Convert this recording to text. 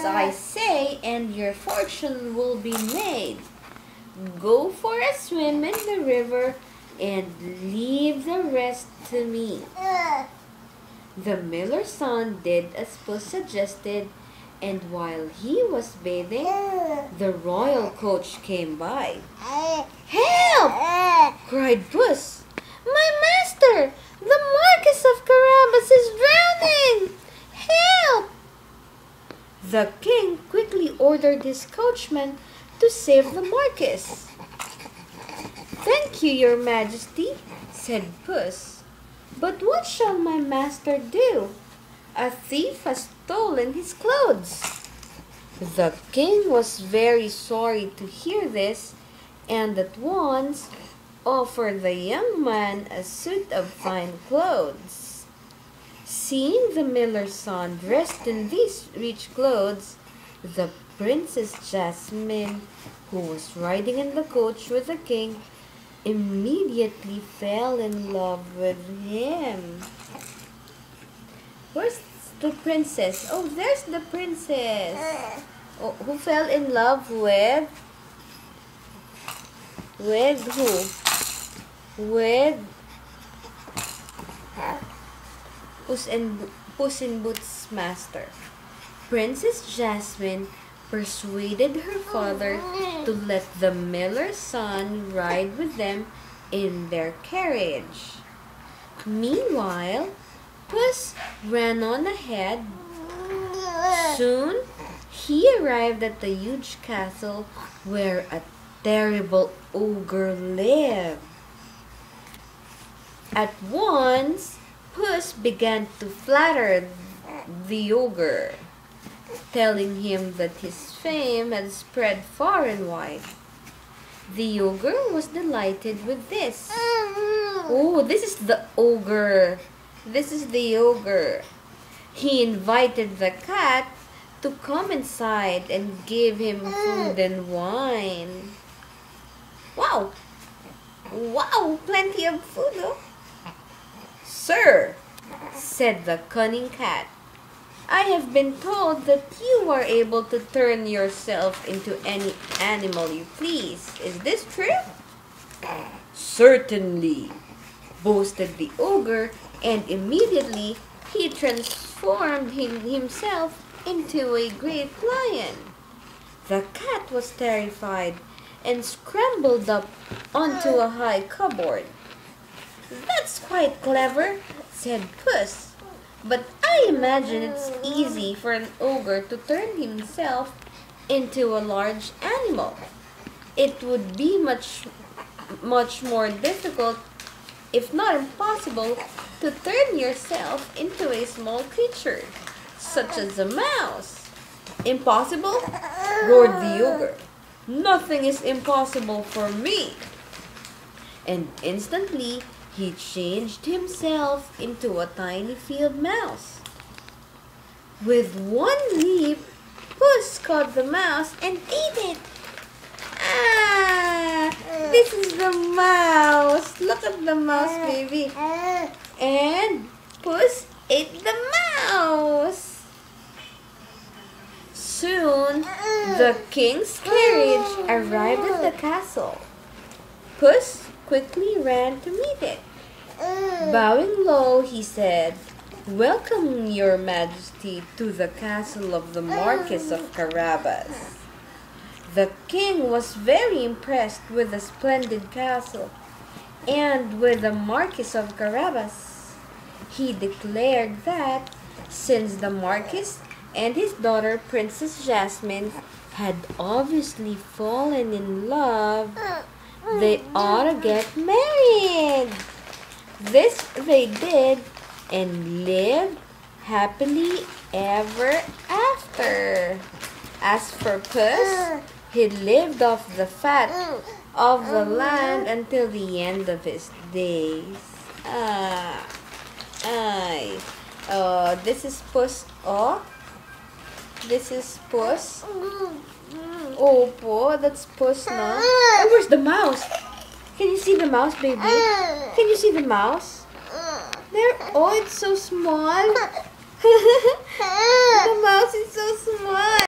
I say, and your fortune will be made. Go for a swim in the river and leave the rest to me." The miller's son did as Puss suggested, and while he was bathing, the royal coach came by. "Help!" cried Puss. "My master, the Marquis of Carabas, is drowning! Help!" The king quickly ordered his coachman to save the Marquis. "Thank you, your majesty," said Puss. "But what shall my master do? A thief has stolen his clothes." The king was very sorry to hear this, and at once offered the young man a suit of fine clothes. Seeing the miller's son dressed in these rich clothes, the Princess Jasmine, who was riding in the coach with the king, immediately fell in love with him. Where's the princess? Oh, there's the princess. Oh, who fell in love with who? With Puss in Boots' master. Princess Jasmine persuaded her father to let the miller's son ride with them in their carriage. Meanwhile, Puss ran on ahead. Soon, he arrived at the huge castle where a terrible ogre lived. At once, Puss began to flatter the ogre, telling him that his fame had spread far and wide. The ogre was delighted with this. "Oh, this is the ogre. This is the ogre." He invited the cat to come inside and gave him food and wine. Wow! Wow! Plenty of food, oh. "Sir," said the cunning cat, "I have been told that you are able to turn yourself into any animal you please. Is this true?" "Certainly," boasted the ogre, and immediately he transformed himself into a great lion. The cat was terrified and scrambled up onto a high cupboard. "That's quite clever," said Puss, "but I imagine it's easy for an ogre to turn himself into a large animal. It would be much more difficult, if not impossible, to turn yourself into a small creature, such as a mouse." "Impossible?" roared the ogre. "Nothing is impossible for me." And instantly, he changed himself into a tiny field mouse. With one leap, Puss caught the mouse and ate it. "Ah, this is the mouse. Look at the mouse, baby." And Puss ate the mouse. Soon, the king's carriage arrived at the castle. Puss quickly ran to meet it. Bowing low, he said, "Welcome, your majesty, to the castle of the Marquis of Carabas." The king was very impressed with the splendid castle and with the Marquis of Carabas. He declared that since the Marquis and his daughter Princess Jasmine had obviously fallen in love, they ought to get married. This they did and lived happily ever after. As for Puss, he lived off the fat of the land until the end of his days. This is Puss. Oh, this is Puss. Oh, po, that's Puss, no? Oh, where's the mouse? Can you see the mouse, baby? Can you see the mouse? There. Oh, it's so small. The mouse is so small.